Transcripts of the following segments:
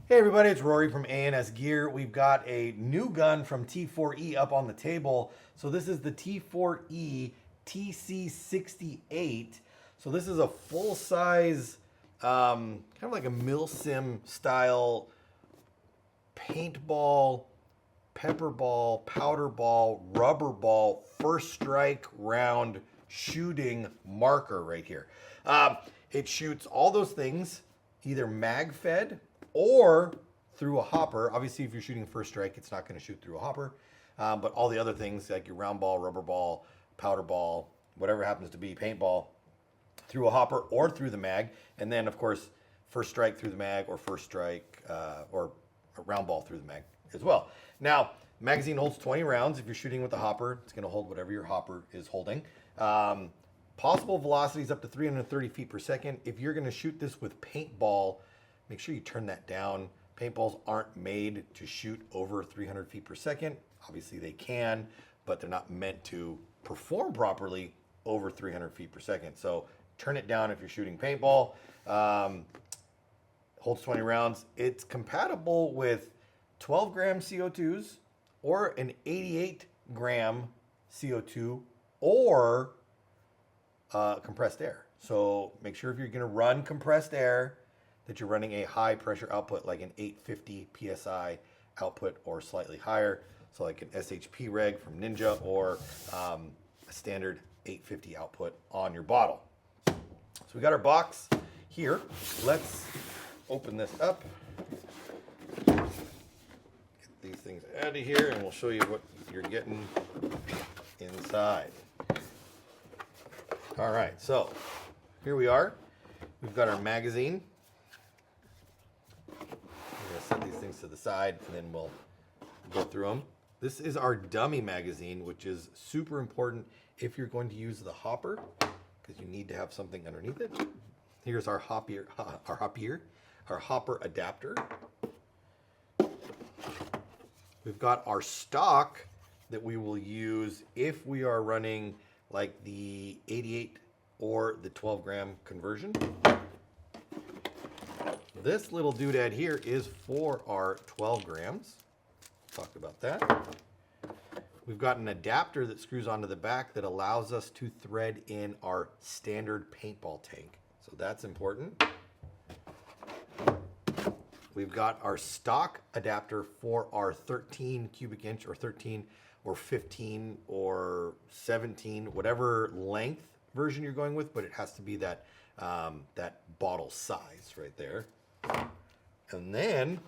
Hey everybody, it's Rory from ANSgear. We've got a new gun from T4E up on the table. So this is the T4E TC68. So this is a full-size, kind of like a milsim style paintball, pepper ball, powder ball, rubber ball, first strike round shooting marker right here. It shoots all those things, either mag-fed or through a hopper. Obviously, if you're shooting first strike, it's not going to shoot through a hopper. But all the other things, like your round ball, rubber ball, powder ball, whatever happens to be, paintball, through a hopper or through the mag. And then, of course, first strike through the mag, or first strike or a round ball through the mag as well. Now, magazine holds 20 rounds. If you're shooting with a hopper, it's going to hold whatever your hopper is holding. Possible velocities up to 330 feet per second. If you're going to shoot this with paintball, make sure you turn that down. Paintballs aren't made to shoot over 300 feet per second. Obviously they can, but they're not meant to perform properly over 300 feet per second. So turn it down if you're shooting paintball. Holds 20 rounds. It's compatible with 12 gram CO2s or an 88 gram CO2 or compressed air. So make sure if you're going to run compressed air that you're running a high pressure output, like an 850 PSI output or slightly higher. So like an SHP reg from Ninja, or a standard 850 output on your bottle. So we got our box here. Let's open this up. Get these things out of here and we'll show you what you're getting inside. All right, so here we are. We've got our magazine. We're gonna set these things to the side and then we'll go through them. This is our dummy magazine, which is super important if you're going to use the hopper, because you need to have something underneath it. Here's our hopper adapter. We've got our stock that we will use if we are running like the 88 or the 12 gram conversion. This little doodad here is for our 12 grams. Talked about that. We've got an adapter that screws onto the back that allows us to thread in our standard paintball tank. So that's important. We've got our stock adapter for our 13 cubic inch or 13 or 15 or 17, whatever length version you're going with, but it has to be that, that bottle size right there. And then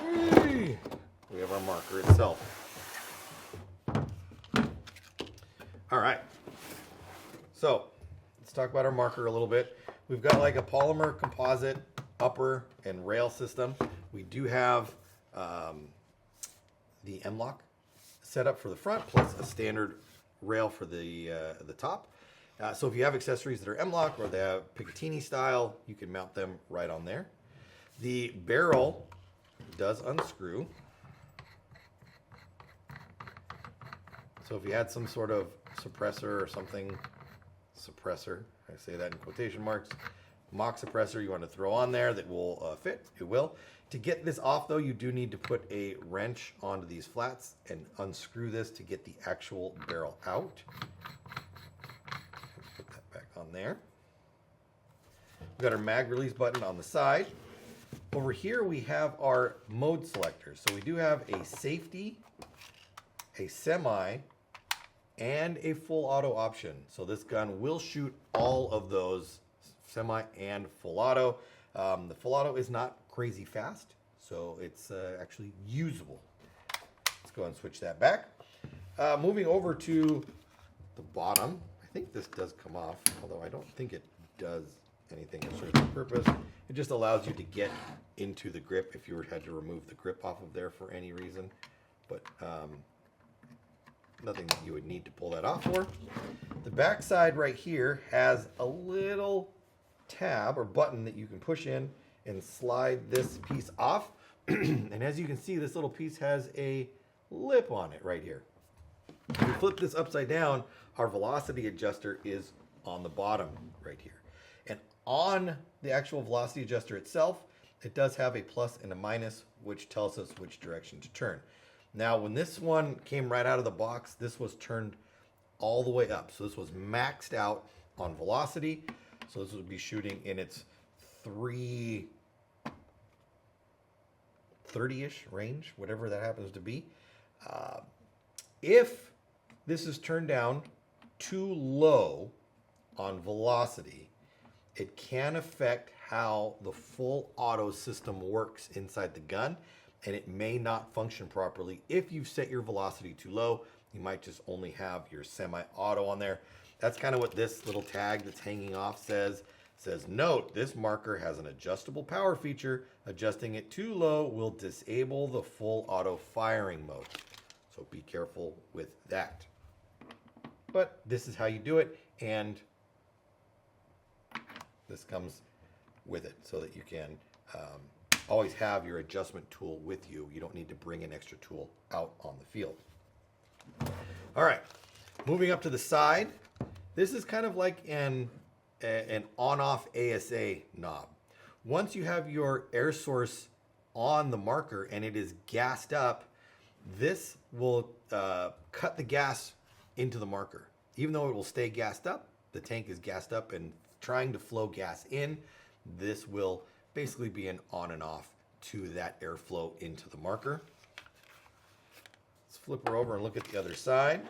we have our marker itself. All right, so let's talk about our marker a little bit. We've got like a polymer composite upper and rail system. We do have the M-LOK set up for the front, plus a standard rail for the top. So if you have accessories that are M-LOK or they have Picatinny style, you can mount them right on there. The barrel does unscrew. So if you had some sort of suppressor or something, suppressor, I say that in quotation marks, mock suppressor you want to throw on there that will fit, it will. To get this off though, you do need to put a wrench onto these flats and unscrew this to get the actual barrel out. Put that back on there. We've got our mag release button on the side. Over here we have our mode selectors. So we do have a safety, a semi, and a full auto option. So this gun will shoot all of those, semi and full auto. The full auto is not crazy fast, so it's actually usable. Let's go and switch that back. Moving over to the bottom, I think this does come off, although I don't think it does anything that serves the purpose. It just allows you to get into the grip if you had to remove the grip off of there for any reason, but nothing that you would need to pull that off for. The back side right here has a little tab or button that you can push in and slide this piece off. And as you can see, this little piece has a lip on it right here. If we flip this upside down, our velocity adjuster is on the bottom right here. And on the actual velocity adjuster itself, it does have a plus and a minus, which tells us which direction to turn. Now, when this one came right out of the box, this was turned all the way up. So this was maxed out on velocity. So this would be shooting in its 330-ish range, whatever that happens to be. If this is turned down too low on velocity, it can affect how the full auto system works inside the gun, and it may not function properly. If you've set your velocity too low, you might just only have your semi-auto on there. That's kind of what this little tag that's hanging off says. It says, note, this marker has an adjustable power feature. Adjusting it too low will disable the full auto firing mode. So be careful with that. But this is how you do it, and this comes with it so that you can always have your adjustment tool with you. You don't need to bring an extra tool out on the field. All right, moving up to the side. This is kind of like an on-off ASA knob. Once you have your air source on the marker and it is gassed up, this will cut the gas into the marker. Even though it will stay gassed up, the tank is gassed up and trying to flow gas in, this will basically be an on and off to that airflow into the marker. Let's flip her over and look at the other side.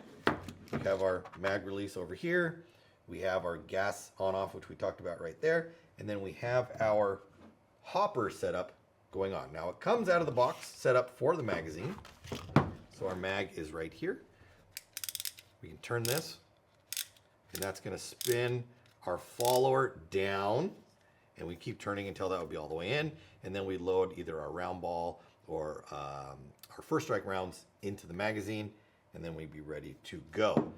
We have our mag release over here. We have our gas on off, which we talked about right there. And then we have our hopper setup going on. Now it comes out of the box set up for the magazine. So our mag is right here. We can turn this, and that's going to spin our follower down, and we keep turning until that will be all the way in, and then we load either our round ball or our first strike rounds into the magazine, and then we'd be ready to go.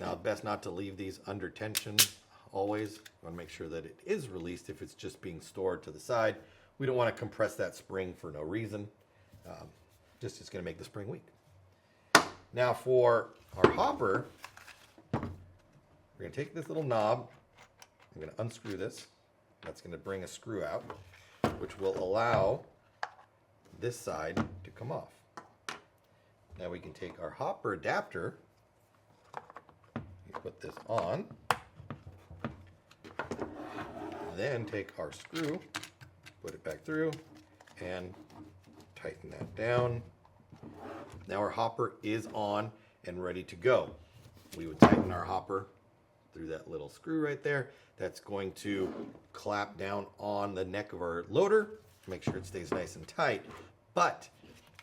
Now, best not to leave these under tension always. We want to make sure that it is released if it's just being stored to the side. We don't want to compress that spring for no reason. Just it's going to make the spring weak. Now for our hopper, we're going to take this little knob. I'm going to unscrew this. That's going to bring a screw out, which will allow this side to come off. Now we can take our hopper adapter, put this on, then take our screw, put it back through, and tighten that down. Now our hopper is on and ready to go. We would tighten our hopper through that little screw right there. That's going to clap down on the neck of our loader to make sure it stays nice and tight. But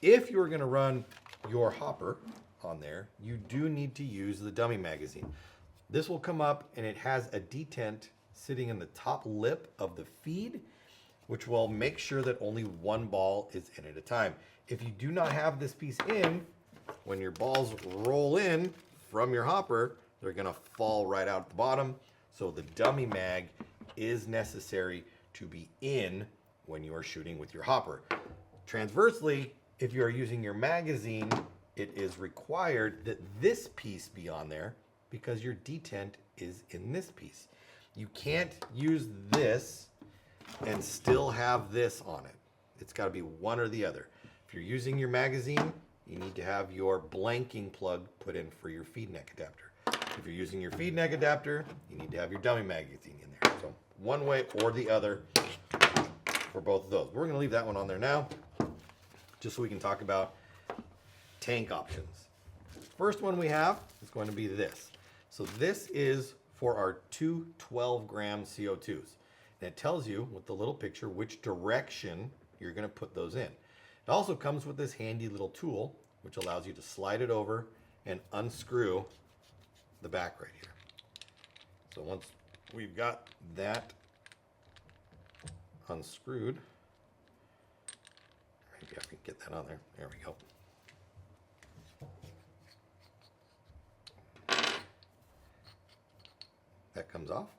if you're going to run your hopper on there, you do need to use the dummy magazine. This will come up and it has a detent sitting in the top lip of the feed, which will make sure that only one ball is in at a time. If you do not have this piece in, when your balls roll in from your hopper, they're gonna fall right out at the bottom. So the dummy mag is necessary to be in when you are shooting with your hopper. Transversely, if you are using your magazine, it is required that this piece be on there because your detent is in this piece. You can't use this and still have this on it. It's got to be one or the other. If you're using your magazine, you need to have your blanking plug put in for your feed neck adapter. If you're using your feed neck adapter, you need to have your dummy magazine in there. So one way or the other for both of those. We're going to leave that one on there now, just so we can talk about tank options. First one we have is going to be this. So this is for our two 12-gram CO2s. And it tells you with the little picture which direction you're going to put those in. It also comes with this handy little tool, which allows you to slide it over and unscrew the back right here. So once we've got that unscrewed, maybe I can get that on there. There we go. That comes off.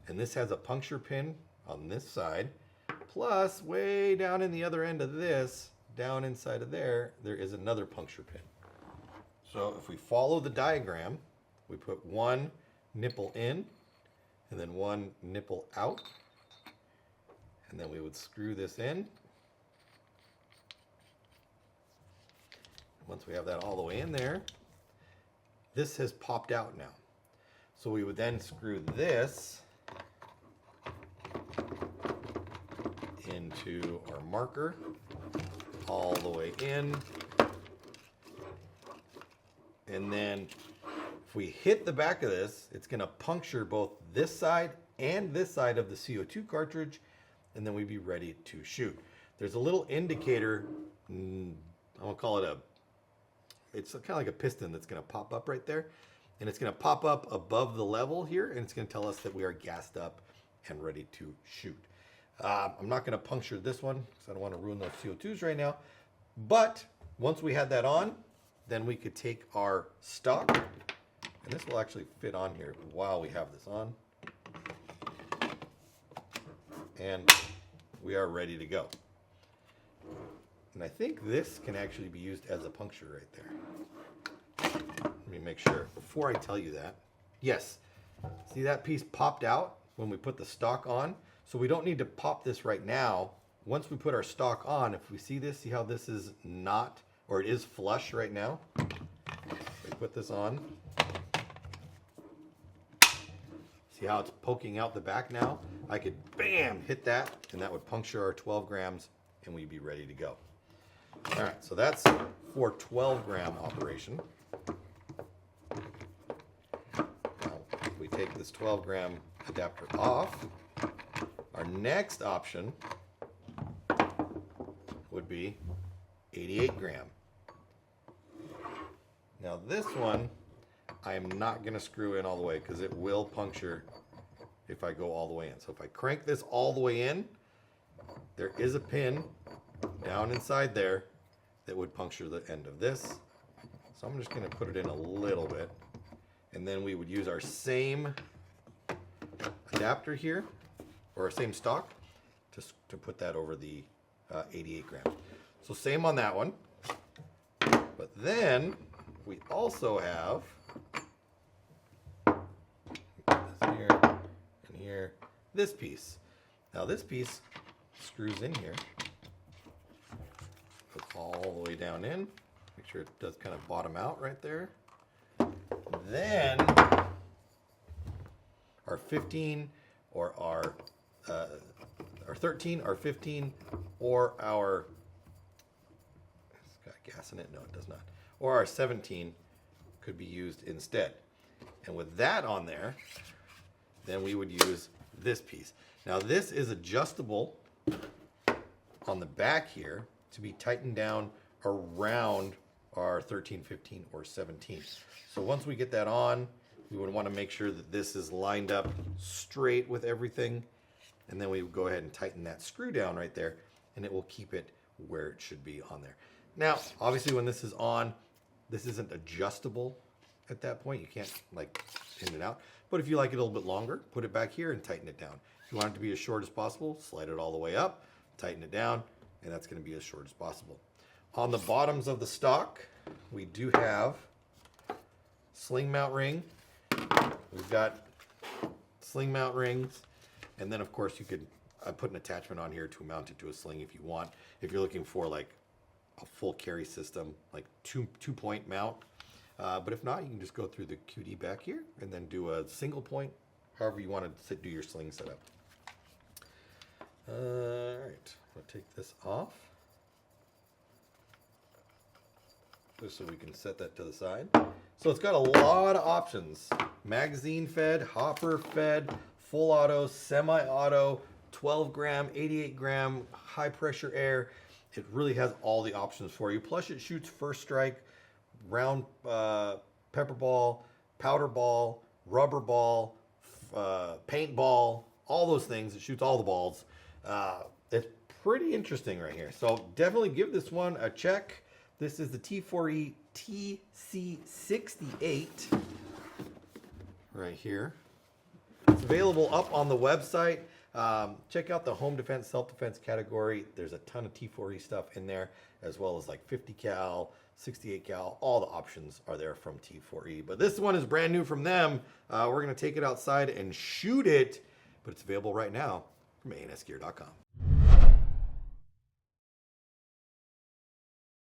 And this has a puncture pin on this side, plus way down in the other end of this, down inside of there, there is another puncture pin. So if we follow the diagram, we put one nipple in and then one nipple out, and then we would screw this in once we have that all the way in there, this has popped out now. So we would then screw this into our marker all the way in. And then if we hit the back of this, it's going to puncture both this side and this side of the CO2 cartridge, and then we'd be ready to shoot. There's a little indicator, I won't call it it's kind of like a piston that's going to pop up right there, and it's going to pop up above the level here, and it's going to tell us that we are gassed up and ready to shoot. I'm not going to puncture this one because I don't want to ruin those CO2s right now, but once we had that on, then we could take our stock, and this will actually fit on here while we have this on, and we are ready to go. And I think this can actually be used as a puncture right there. Let me make sure before I tell you that. Yes, see that piece popped out when we put the stock on, so we don't need to pop this right now. Once we put our stock on, if we see this, see how this is not, or it is flush right now. We put this on. See how it's poking out the back now? I could, bam, hit that, and that would puncture our 12 grams, and we'd be ready to go. All right, so that's for 12 gram operation. Now, if we take this 12 gram adapter off, our next option would be 88 gram. Now this one, I am not going to screw in all the way because it will puncture if I go all the way in. So if I crank this all the way in, there is a pin down inside there that would puncture the end of this. So I'm just going to put it in a little bit, and then we would use our same adapter here, or our same stock, to put that over the 88 grams. So same on that one, but then we also have this here and here, this piece. Now this piece screws in here, goes all the way down in, make sure it does kind of bottom out right there. Then our 15 or our 13, our 15, or our, it's got gas in it, no it does not, or our 17 could be used instead. And with that on there, then we would use this piece. Now this is adjustable on the back here to be tightened down around our 13, 15, or 17. So once we get that on, we would want to make sure that this is lined up straight with everything, and then we would go ahead and tighten that screw down right there, and it will keep it where it should be on there. Now, obviously when this is on, this isn't adjustable at that point. You can't like pin it out, but if you like it a little bit longer, put it back here and tighten it down. If you want it to be as short as possible, slide it all the way up, tighten it down, and that's going to be as short as possible. On the bottoms of the stock, we do have sling mount ring. We've got sling mount rings, and then of course you could put an attachment on here to mount it to a sling if you want. If you're looking for like a full carry system, like two-point mount. But if not, you can just go through the QD back here and then do a single point, however you want to do your sling setup. All right, I'm gonna take this off, just so we can set that to the side. So it's got a lot of options: magazine fed, hopper fed, full auto, semi-auto, 12 gram, 88 gram, high pressure air. It really has all the options for you. Plus it shoots first strike, round pepper ball, powder ball, rubber ball, paintball, all those things. It shoots all the balls. It's pretty interesting right here. So definitely give this one a check. This is the T4E TC68 right here. It's available up on the website. Check out the home defense, self-defense category. There's a ton of T4E stuff in there, as well as like 50 cal, 68 cal. All the options are there from T4E. But this one is brand new from them. We're going to take it outside and shoot it, but it's available right now from ANSgear.com.